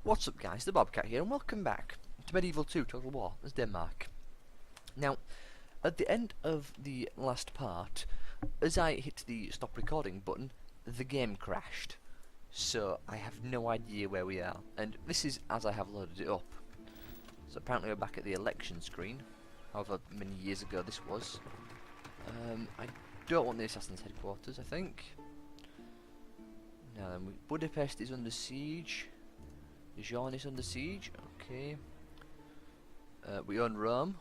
What's up guys, the Bobcat here and welcome back to Medieval 2 Total War as Denmark. Now, at the end of the last part, as I hit the stop recording button, the game crashed. So I have no idea where we are, and this is as I have loaded it up. So apparently we're back at the election screen, however many years ago this was. I don't want the Assassin's headquarters, I think. Now then, Budapest is under siege. Dijon is under siege, okay. We own Rome,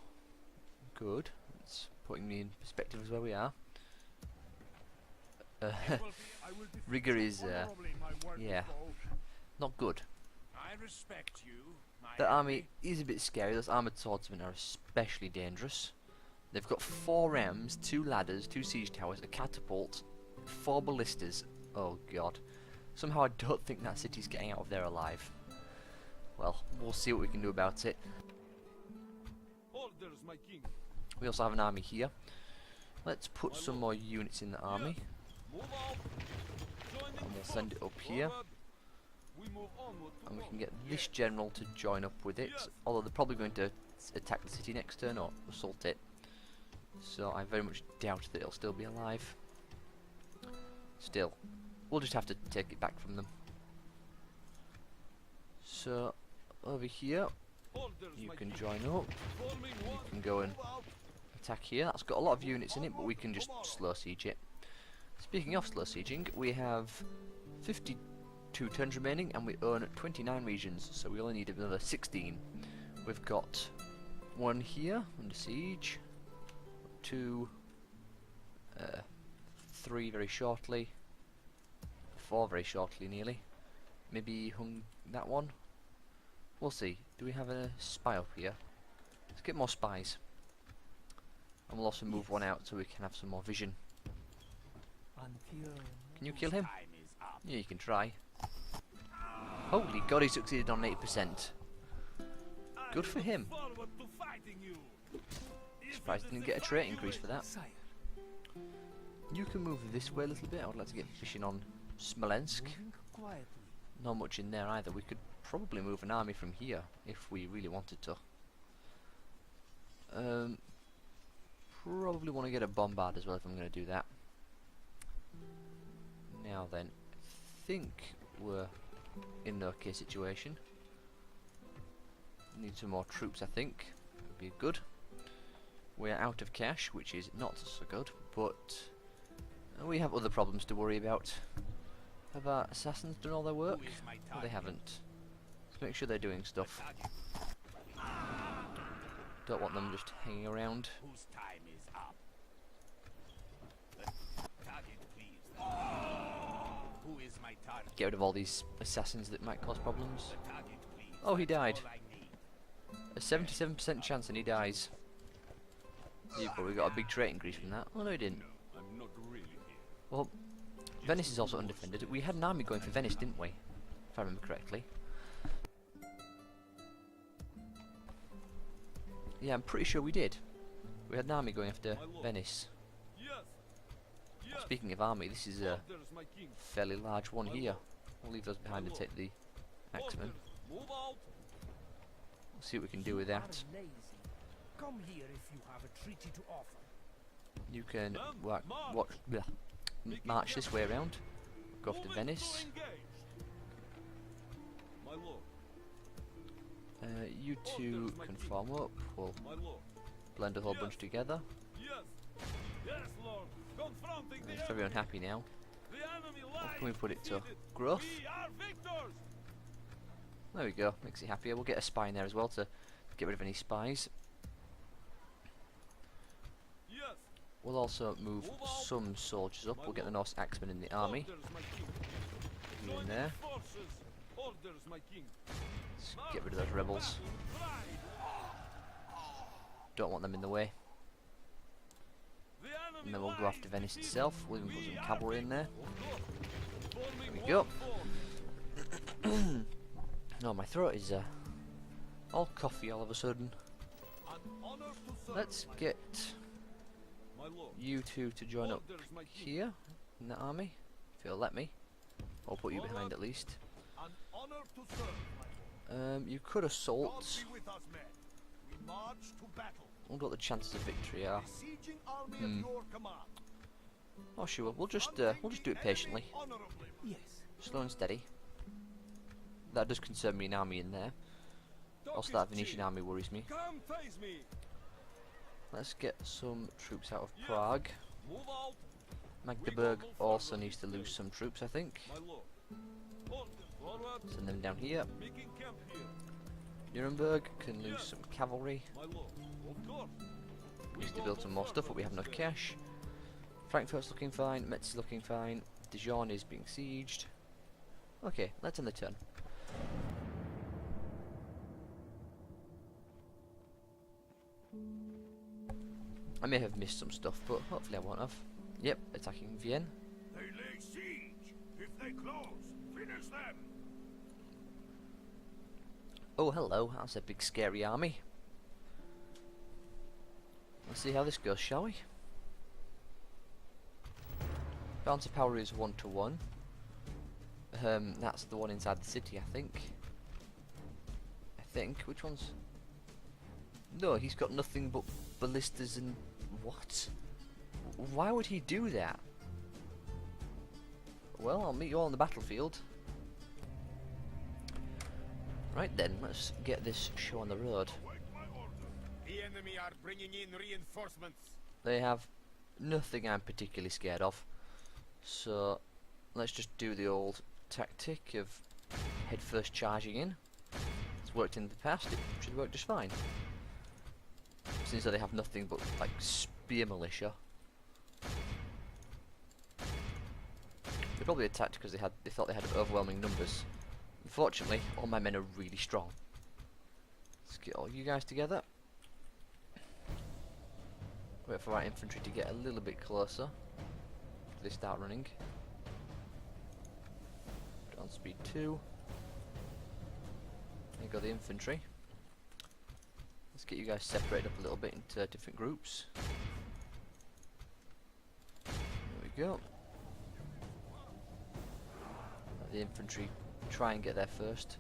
good. It's putting me in perspective as where we are. Riga is, yeah, not good. The army is a bit scary. Those armoured swordsmen are especially dangerous. They've got 4 rams, 2 ladders, 2 siege towers, a catapult, 4 ballistas. Oh god. Somehow I don't think that city's getting out of there alive. Well, we'll see what we can do about it. Orders, my king. We also have an army here. Let's put some more units in the army. Move out. Join And in we'll the send it up here. forward. We move onward to And we can Rome. get this general to join up with it. Although they're probably going to attack the city next turn or assault it. So I very much doubt that it'll still be alive. Still, we'll just have to take it back from them. So, over here, Orders, you my can king. join up. Forming You one. can go and Move out. attack here. That's got a lot of units in it, but we can just slow siege it. Speaking of slow sieging, we have 52 turns remaining and we own 29 regions, so we only need another 16. We've got 1 here under siege, 2, 3 very shortly, 4 very shortly nearly, maybe that one. We'll see. Do we have a spy up here? Let's get more spies. And we'll also move one out so we can have some more vision. Can you kill him? Yeah, you can try. Holy god, he succeeded on 80%. Good for him. Forward to fighting you. Surprised he didn't get a trait increase for that. You can move this way a little bit. I would like to get vision on Smolensk. Not much in there either. We could probably move an army from here if we really wanted to. Probably want to get a bombard as well if I'm going to do that. Now then, I think we're in an okay situation. Need some more troops, I think. Would be good. We're out of cash, which is not so good, but we have other problems to worry about. Have our assassins done all their work? No, they haven't. Let's make sure they're doing stuff. Don't want them just hanging around. Whose time is up? Target, please. Who is my target? Get rid of all these assassins that might cause problems. Target, please. Oh, he died. All I need. A 77% chance and he dies. You probably got a big trait increase from that. Oh no, he didn't. I'm not really here. Well, Venice is also undefended. We had an army going for Venice, didn't we? If I remember correctly. Yeah, I'm pretty sure we did. We had an army going after Venice. Yes. Yes. Speaking of army, this is a Orders, my king. fairly large one here. We'll leave those behind and take the axemen. Orders. Move out. We'll see what we can do with that. Lazy. Come here if you have a treaty to offer. You can March. march this way around. Go off to Moving Venice. engage. My lord. You two can form up. We'll My lord. blend a whole bunch together. Yes. Yes, lord. Confronting the It's very enemy. unhappy now. The enemy lies Can we put it to defeated. growth? We are victors. There we go. Makes it happier. We'll get a spy in there as well to get rid of any spies. Yes. We'll also move some soldiers up. We'll get the Norse axemen in the army. Orders, my king. You in Join there. forces. Orders, my king. Let's get rid of those rebels. Don't want them in the way. And then we'll go after Venice itself. We'll even put some cavalry in there. There we go. No, my throat is all coffee all of a sudden. Let's get you two to join up here in the army, if you'll let me. I'll put you behind at least. An honor to serve, my lord. You could God assault. be with us, men. We march to battle. I wonder what the chances of victory are. Besieging army Hmm. at your command. Oh sure, we'll just do it patiently. Honorably. Yes. Slow and steady. That does concern me, an army in there. Also that Venetian army worries me. Come face me. Let's get some troops out of Prague. Move out, Magdeburg also needs to lose some troops, I think. my lord. Hold forward, Send them down here. making camp here, Nuremberg can lose some cavalry. my lord. Of course. Needs to build some more stuff, but we have enough cash. Frankfurt's looking fine. Metz is looking fine. Dijon is being sieged. Okay, let's end the turn. I may have missed some stuff, but hopefully I won't have. Yep, attacking Vienne. They lay siege. If they close, finish them. Oh, hello. That's a big scary army. Let's see how this goes, shall we? Balance of power is 1-to-1. That's the one inside the city, I think. Which one's... No, he's got nothing but ballistas and... What? Why would he do that? Well, I'll meet you all on the battlefield. Right then, let's get this show on the road. Wait my order. The enemy are bringing in reinforcements. They have nothing I'm particularly scared of. So, let's just do the old tactic of head first charging in. It's worked in the past, it should work just fine. Since they have nothing but, like, spear militia. They probably attacked because they thought they had overwhelming numbers. Unfortunately, all my men are really strong. Let's get all you guys together. Wait for our infantry to get a little bit closer. They start running. On speed 2. There you go, the infantry. Let's get you guys separated up a little bit into different groups. There we go. Let the infantry try and get there first.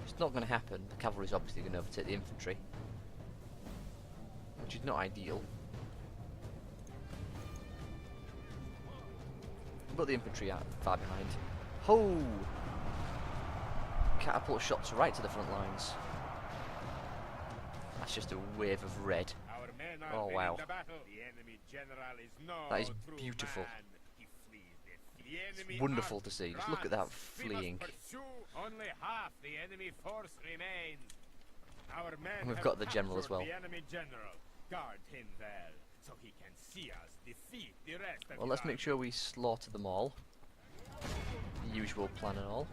It's not going to happen. The cavalry's obviously going to overtake the infantry, which is not ideal. But the infantry are far behind. Ho! Catapult shots right to the front lines. That's just a wave of red. Our men are Oh, winning wow. the battle. The enemy general is no That is true beautiful. man. He flees the enemy Wonderful army to see. Just look at that runs. We must fleeing. pursue. Only half the enemy force remains. Our men And we've have got the general as captured well. The enemy general. Guard him well, so he can see us defeat the rest of Well, the let's make army. sure we slaughter them all. The usual plan and all.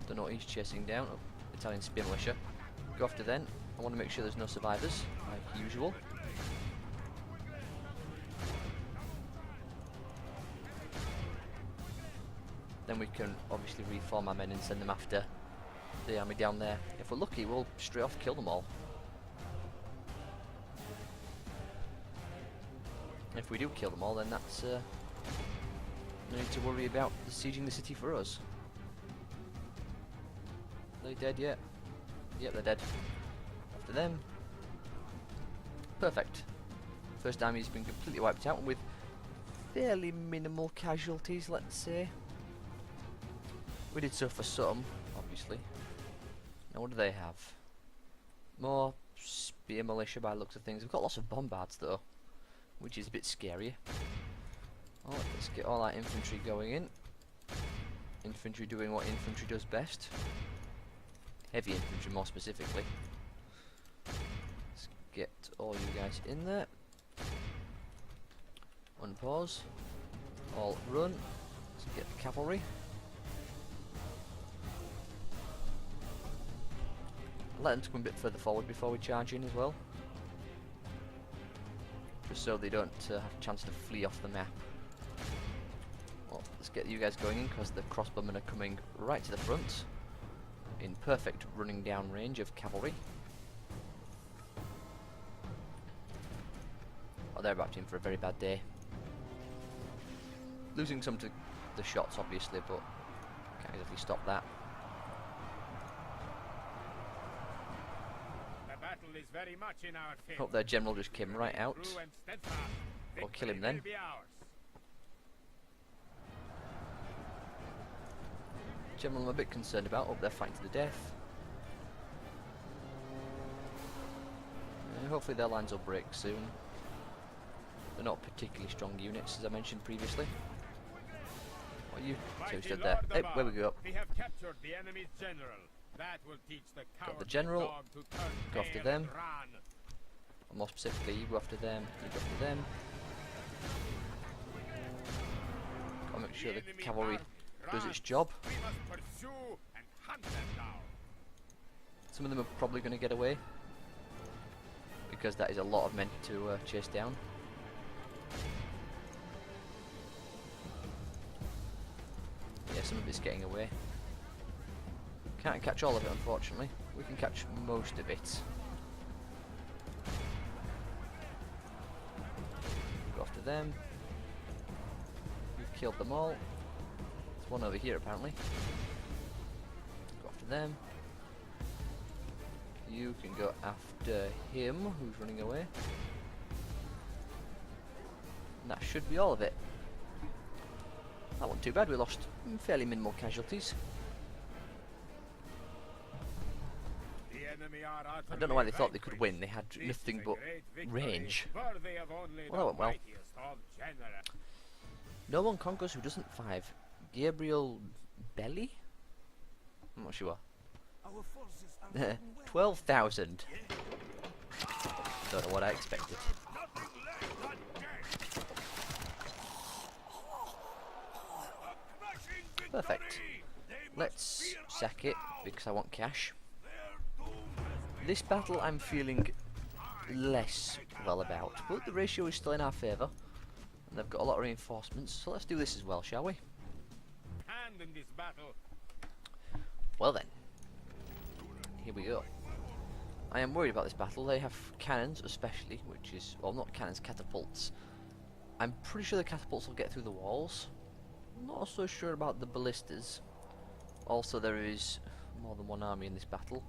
Don't know what he's chasing down. Oh, Italian spear militia. Go after them. I want to make sure there's no survivors, like usual. Then we can obviously reform our men and send them after the army down there. If we're lucky, we'll straight off kill them all. If we do kill them all, then that's no need to worry about besieging the city for us. Are they dead yet? Yep, they're dead. After them. Perfect. First army's been completely wiped out with fairly minimal casualties, let's say. We did suffer some, obviously. Now what do they have? More spear militia by the looks of things. We've got lots of bombards though, which is a bit scarier. Oh, let's get all our infantry going in. Infantry doing what infantry does best. Heavy infantry more specifically. Let's get all you guys in there. Unpause. All run. Let's get the cavalry. Let them come a bit further forward before we charge in as well. Just so they don't have a chance to flee off the map. Well, let's get you guys going in because the crossbowmen are coming right to the front. In perfect running down range of cavalry. Oh, they're about in for a very bad day. Losing some to the shots obviously, but Can't exactly stop that. The battle is very much in our favor. Hope their general just came right out. True and steadfast. Or kill him Victory then. will be ours. General I'm a bit concerned about. Hope they're fighting to the death. Hopefully their lines will break soon. They're not particularly strong units, as I mentioned previously. What you two stood there? Hey, where we go? We have captured the enemy's general. That will teach the Got the cowardly general. dog to turn Go after tail them. and run. Or more specifically, you go after them, you go after them. Gotta make sure the enemy cavalry army does runs. its job. We must pursue and hunt them down. Some of them are probably going to get away, because that is a lot of men to chase down. Yeah, some of it's getting away. Can't catch all of it, unfortunately. We can catch most of it. Go after them. We've killed them all. There's one over here, apparently. Go after them. You can go after him, who's running away. And that should be all of it. That wasn't too bad, we lost fairly minimal casualties. The enemy are I don't know why they thought they utterly could win, they had vanquished. nothing This but is a great victory, range. worthy of only Well, that went the well. mightiest of generals. No one conquers who doesn't 5. Gabriel Belli? I'm not sure. Our forces are working well. 12,000. Don't know what I expected. Nothing less than death. A crushing victory. Perfect. They must Let's fear us sack it, now. because I want cash. Their doom has been This battle I'm feeling less well about, but the ratio is still in our favour. And they've got a lot of reinforcements, so let's do this as well, shall we? hand in this battle. Well then, here we go. I am worried about this battle. They have cannons especially, which is, well, not cannons, catapults. I'm pretty sure the catapults will get through the walls. Not so sure about the ballistas. Also, there is more than one army in this battle.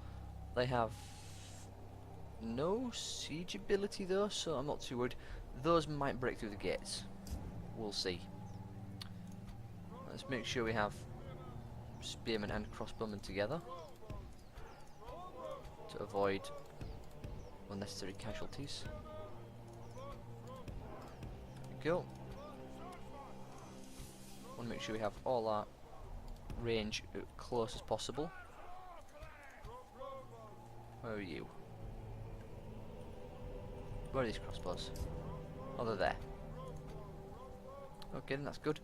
They have no siege ability though, so I'm not too worried. Those might break through the gates. We'll see. Let's make sure we have spearmen and crossbowmen together to avoid unnecessary casualties. There we go. Want to make sure we have all our range close as possible. Where are you? Where are these crossbows? Oh, they're there. Okay, then that's good.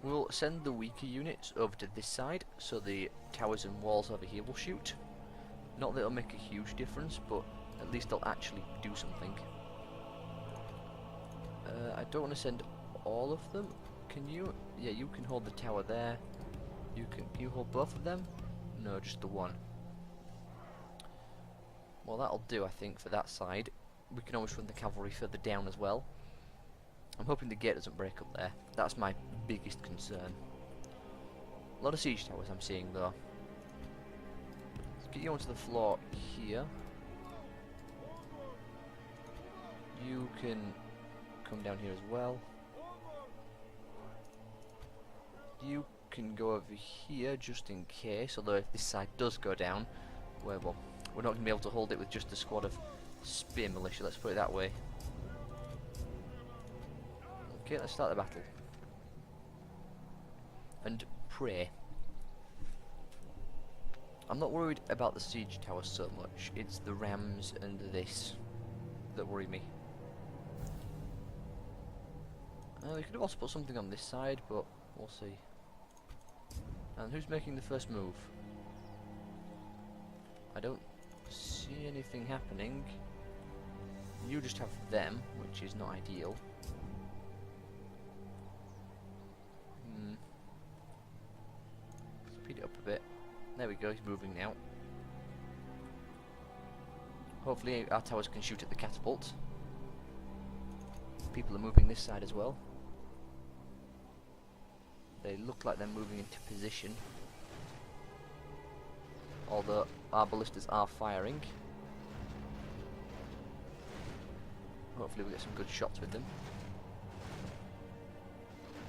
We'll send the weaker units over to this side, so the towers and walls over here will shoot. Not that it'll make a huge difference, but at least they'll actually do something. I don't want to send all of them. Can you? Yeah, you can hold the tower there. Can you hold both of them? No, just the one. Well, that'll do, I think, for that side. We can always run the cavalry further down as well. I'm hoping the gate doesn't break up there. That's my biggest concern. A lot of siege towers I'm seeing though. Let's get you onto the floor here. You can come down here as well. You can go over here just in case, although if this side does go down, we're not going to be able to hold it with just a squad of spear militia, let's put it that way. Okay, let's start the battle. And pray. I'm not worried about the siege towers so much, it's the rams and this that worry me. We could have also put something on this side, but we'll see. And who's making the first move? I don't see anything happening. You just have them, which is not ideal. Speed it up a bit. There we go, he's moving now. Hopefully our towers can shoot at the catapult. People are moving this side as well. They look like they're moving into position. Although our ballistas are firing. Hopefully we get some good shots with them.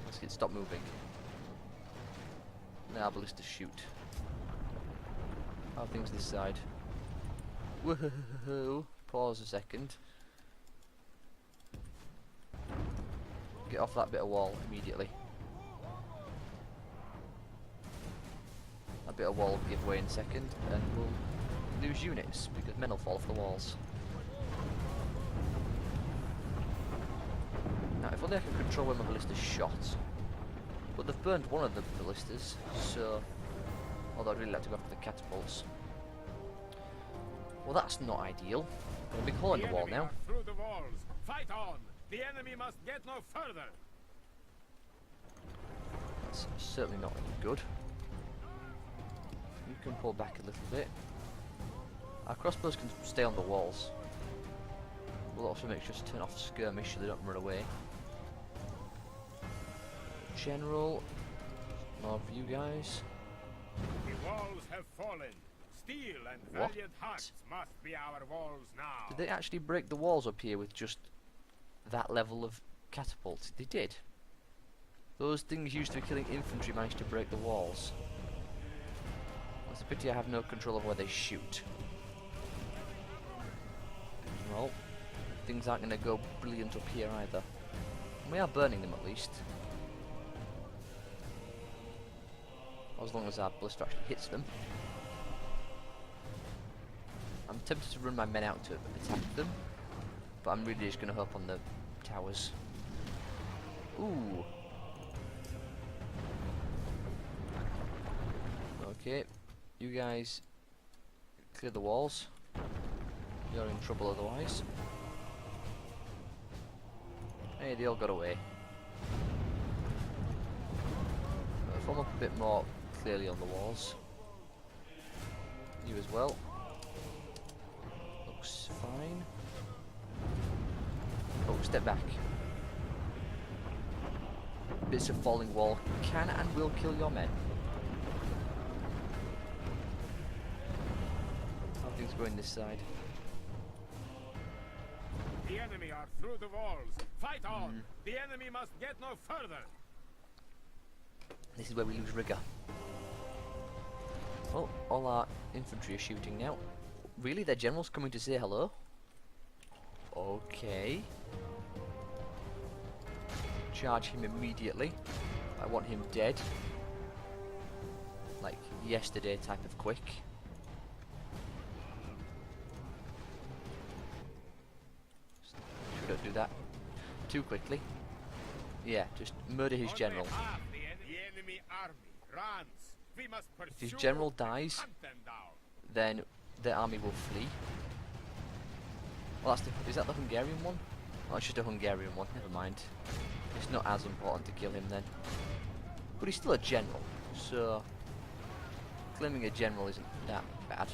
Let's get stop moving. Now our ballistas shoot. How are things this side? Woohoo! Pause a second. Get off that bit of wall immediately. That bit of wall will give way in a second, and we'll lose units because men will fall off the walls. Now, if only I can control where my ballista's shot. But they've burned one of the ballistas, so although I'd really like to go for the catapults. Well, that's not ideal. Got a big hole in the wall now. Are through the walls. Fight on. The enemy must get no further. That's certainly not good. You can pull back a little bit. Our crossbows can stay on the walls. We'll also make sure to turn off skirmish so they don't run away. General, more of you guys. The walls have fallen. Steel and What? valiant hearts must be our walls now. Did they actually break the walls up here with just that level of catapult? They did. Those things used to be killing infantry managed to break the walls. It's a pity I have no control of where they shoot. Well, things aren't going to go brilliant up here either. We are burning them at least. As long as our ballista actually hits them. I'm tempted to run my men out to attack them, but I'm really just going to hope on the towers. Ooh. Okay, you guys clear the walls. You're in trouble otherwise. Hey, they all got away. Form up a bit more clearly on the walls. You as well. Looks fine. Oh, step back. Bits of falling wall can and will kill your men. How things going this side? The enemy are through the walls. Fight on. The enemy must get no further. This is where we lose rigor. Well, all our infantry are shooting now. Really? Their general's coming to say hello? Okay. Charge him immediately. I want him dead. Like yesterday type of quick. Should not do that too quickly. Yeah, just murder his general. The enemy army runs. We must pursue. If his general dies, Hunt them down. then their army will flee. Well, is that the Hungarian one? Oh, it's just a Hungarian one, never mind. It's not as important to kill him then. But he's still a general, so claiming a general isn't that bad.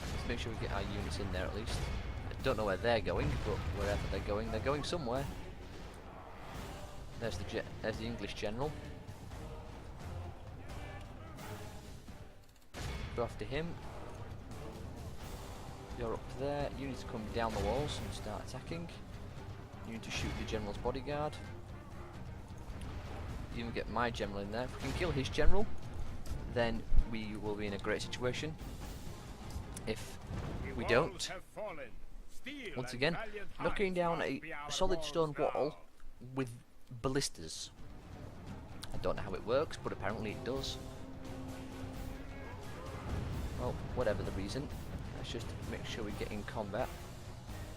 Let's make sure we get our units in there at least. I don't know where they're going, but wherever they're going somewhere. There's the English general. Go after him. You're up there. You need to come down the walls and start attacking. You need to shoot the general's bodyguard. You even get my general in there. If we can kill his general, then we will be in a great situation. If we don't, once again, knocking down a solid stone wall with ballistas. I don't know how it works, but apparently it does. Well, whatever the reason, let's just make sure we get in combat.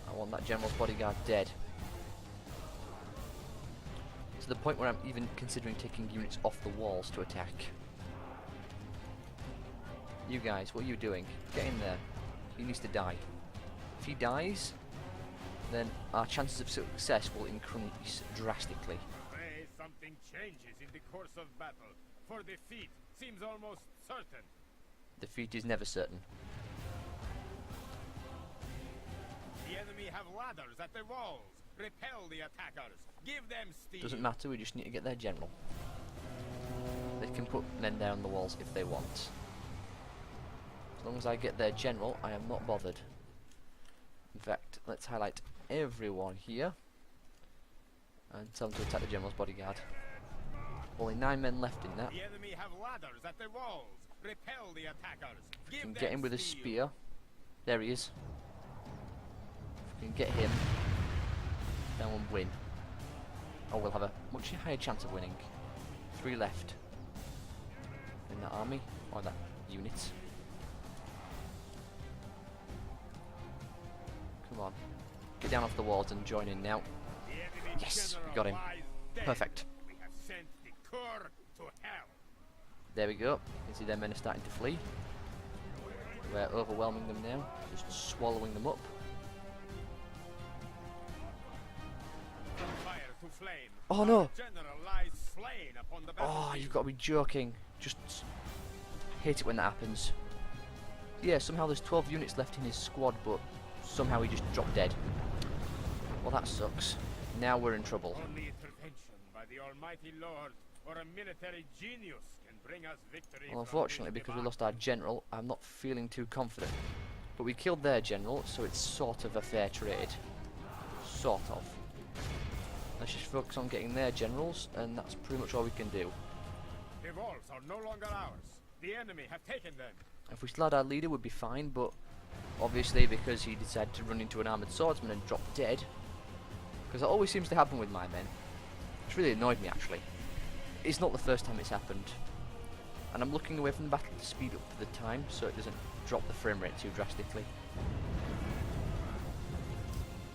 I want that general's bodyguard dead. To the point where I'm even considering taking units off the walls to attack. You guys, what are you doing? Get in there. He needs to die. If he dies, then our chances of success will increase drastically. Pray something changes in the course of battle, for defeat seems almost certain. Defeat is never certain. The enemy have ladders at the walls. Repel the attackers. Give them steel. Doesn't matter, we just need to get their general. can put men down the walls if they want. As long as I get their general, I am not bothered. In fact, let's highlight everyone here and tell them to attack the general's bodyguard. Only 9 men left in that. The enemy have ladders at the walls. Repel the attackers. We Give can them get him with a steel. spear. There he is. If we can get him, then we'll win. Or we'll have a much higher chance of winning. 3 left in that army, or that unit. Come on. Get down off the walls and join in now. The enemy Yes, we general got him. lies dead. Perfect. We have sent the corps to hell. There we go. You can see their men are starting to flee. We're overwhelming them now, just swallowing them up. Fire to flame. Oh no! General lies slain upon the Oh, battlefield. you've got to be joking. Just hate it when that happens. Yeah, somehow there's 12 units left in his squad, but somehow he just dropped dead. Well, that sucks. Now we're in trouble. Only intervention by the Almighty Lord or a military genius can bring us victory. Well, from unfortunately, this because we debacle. lost our general, I'm not feeling too confident. But we killed their general, so it's sort of a fair trade. Sort of. Let's just focus on getting their generals, and that's pretty much all we can do. The walls are no longer ours. The enemy have taken them. If we still had our leader, we'd be fine, but obviously because he decided to run into an armoured swordsman and drop dead, because that always seems to happen with my men. It's really annoyed me, actually. It's not the first time it's happened. And I'm looking away from the battle to speed up the time so it doesn't drop the frame rate too drastically.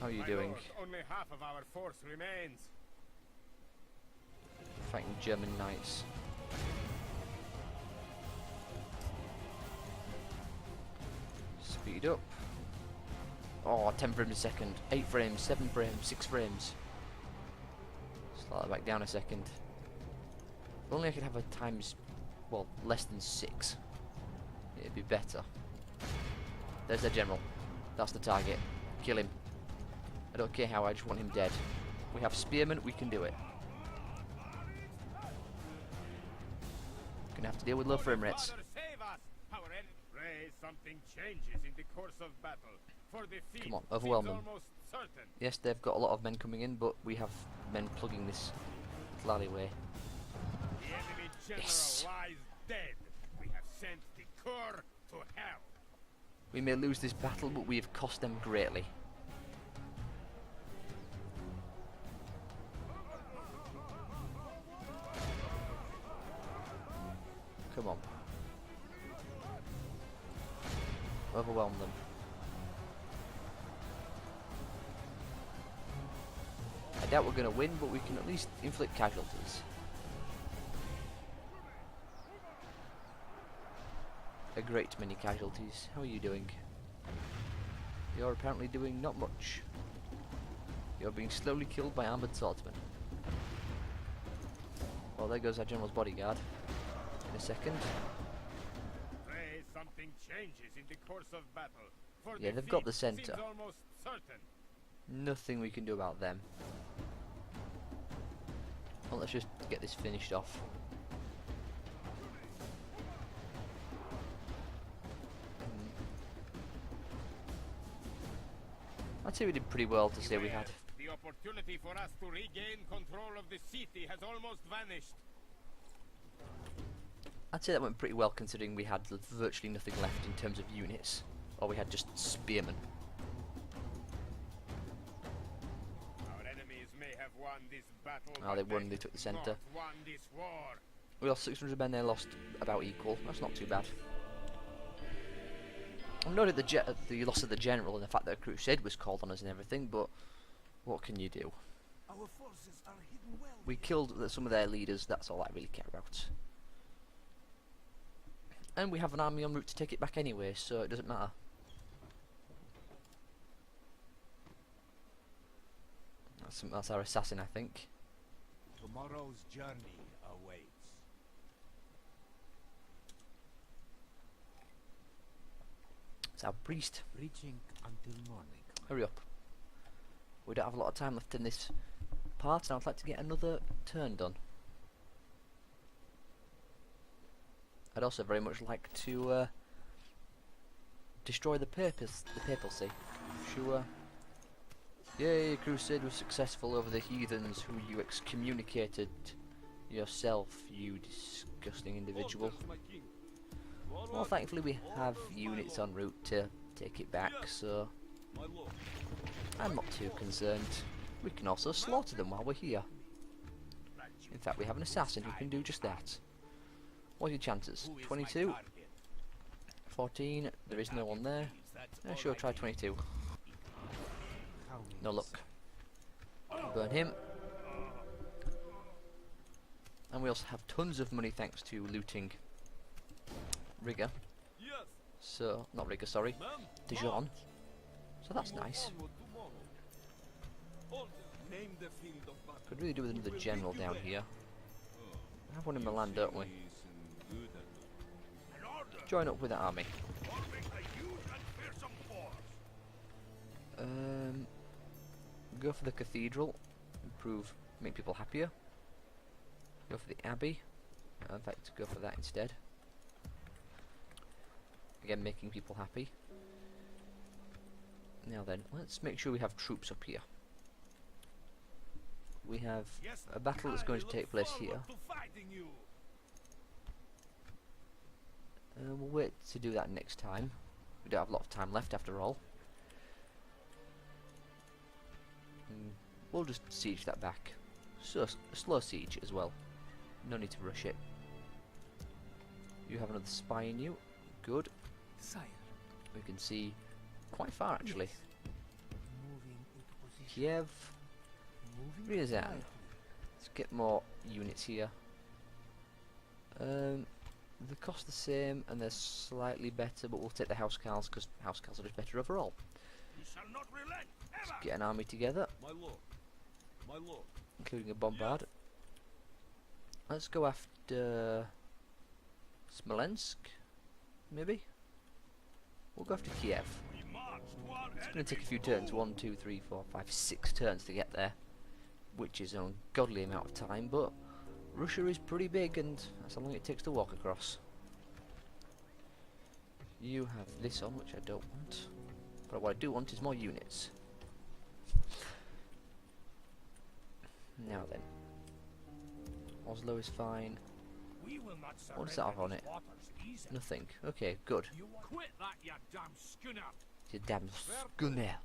How are you My doing? lord, only half of our force remains. Fighting German knights. Speed up. Oh, 10 frames a second. 8 frames, 7 frames, 6 frames. Slow that back down a second. If only I could have a times, well, less than 6. It'd be better. There's their general. That's the target. Kill him. I don't care how, I just want him dead. We have spearmen, we can do it. Gonna have to deal with low frame rates. Father, save us! Pray something changes in the course of battle. For defeat Come on, overwhelm seems them. almost certain. Yes, they've got a lot of men coming in, but we have men plugging this little alleyway. The enemy general Yes. lies dead. We have sent the corps to hell. We may lose this battle, but we have cost them greatly. Come on. Overwhelm them. I doubt we're going to win, but we can at least inflict casualties. A great many casualties. How are you doing? You're apparently doing not much. You're being slowly killed by armoured swordsmen. Well, there goes our general's bodyguard. In a second. Pray something changes in the course of battle. For Yeah, they've got the defeat centre. seems almost certain. Nothing we can do about them. Well, let's just get this finished off. I'd say we did pretty well to say we had. The opportunity for us to regain control of the city has almost vanished. I'd say that went pretty well considering we had virtually nothing left in terms of units. Or we had just spearmen. Our enemies may have won this battle, Oh, they but won, they took the centre. not won this war. We lost 600 men, they lost about equal. That's not too bad. I noted the loss of the general and the fact that a crusade was called on us and everything, but what can you do? Our forces are hidden well. We killed some of their leaders, that's all I really care about. And we have an army en route to take it back anyway, so it doesn't matter. That's our assassin, I think. Tomorrow's journey awaits. It's our priest. Reaching until morning. Hurry up. We don't have a lot of time left in this part, and I'd like to get another turn done. I'd also very much like to destroy the papacy. Sure. Yay, crusade was successful over the heathens who you excommunicated yourself, you disgusting individual. Well, thankfully we have units en route to take it back, so I'm not too concerned. We can also slaughter them while we're here. In fact, we have an assassin who can do just that. What are your chances? 22? 14? There is no one there. Sure, try 22. No luck. Burn him. And we also have tons of money thanks to looting Rigger. So, not Rigger, sorry. Dijon. So that's nice. Could really do with another general down here. We have one in Milan, don't we? Join up with the army. Go for the cathedral. Make people happier. Go for the abbey. In fact, go for that instead. Again, making people happy. Now then, let's make sure we have troops up here. We have a battle that's going to take place here. We'll wait to do that next time. We don't have a lot of time left after all. We'll just siege that back. So, a slow siege as well. No need to rush it. You have another spy in you. Good. Sire. We can see quite far actually. Yes. Moving into position. Kiev. Moving Ryazan. quietly. Let's get more units here. The cost the same and they're slightly better, but we'll take the housecarls because housecarls are just better overall. We shall not relent Let's ever. get an army together, My lord. My lord. including a bombard. Let's go after Smolensk, maybe? We'll go after Kiev. We march to our It's going to take a few turns, 1, 2, 3, 4, 5, 6 turns to get there, which is an ungodly amount of time, but Russia is pretty big and that's how long it takes to walk across. You have this on, which I don't want, but what I do want is more units. Now then, Oslo is fine. We will not What does that have on surrender it? these waters easily. Nothing. Okay, good. You want Quit that, you damn schooner. You damn schooner.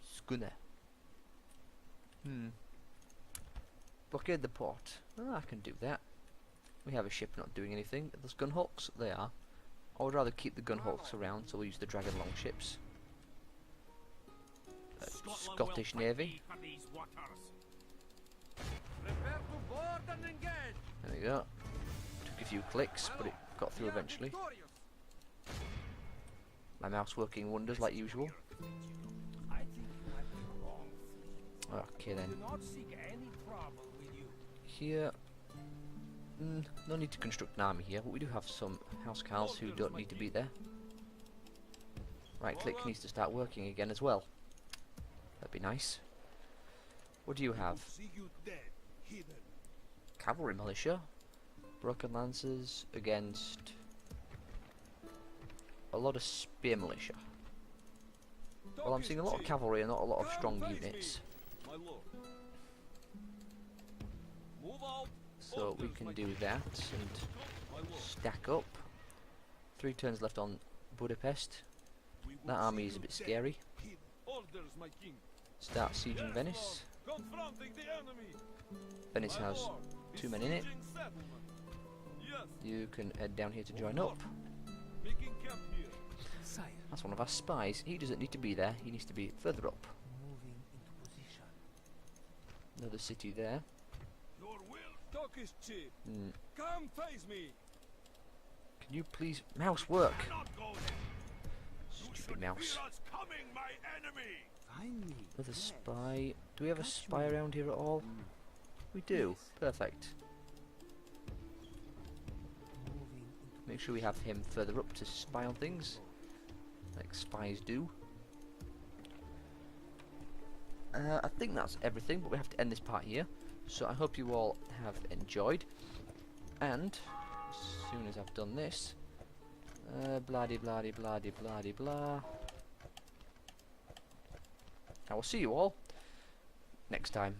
Schooner. Blockade the port. Oh, I can do that. We have a ship not doing anything. Are those gun hulks? They are. I would rather keep the gun hulks around, so we'll use the Dragon longships. Scottish Navy. For these waters. prepare to board and engage. There we go. Took a few clicks, but it got through eventually. My mouse working wonders like usual. I think you have the wrong fleet. Okay then. Do not seek any trouble with you. Here, no need to construct an army here, but we do have some housecarls who don't need to be there. Right click needs to start working again as well. That'd be nice. What do you have? See you dead, heathen. Cavalry militia, broken lancers against a lot of spear militia. Well, I'm seeing a lot of cavalry and not a lot of strong units, My lord. Move out. so we can do that and My lord. stack up. 3 turns left on Budapest. We will That army see is a you bit dead, scary. heathen. Orders, my king. Start sieging Yes, Venice. lord. Confronting the enemy. Venice My has lord. 2 men in it. Besieging settlement. Yes, You can head down here to join up. making camp here. Sire. That's one of our spies. He doesn't need to be there. He needs to be further up. Moving into position. Another city there. Your will. Talk is cheap. Come face me. Can you please mouse work? Cannot go there. You Stupid should mouse. feel us coming, my enemy. Find me. Another spy. Do we have a spy around here at all? We do. Perfect. Moving into Make sure we have him further up to spy on things, like spies do. I think that's everything, but we have to end this part here. So I hope you all have enjoyed, and soon as I've done this. Blah de blah de blah de blah de blah. I will see you all next time.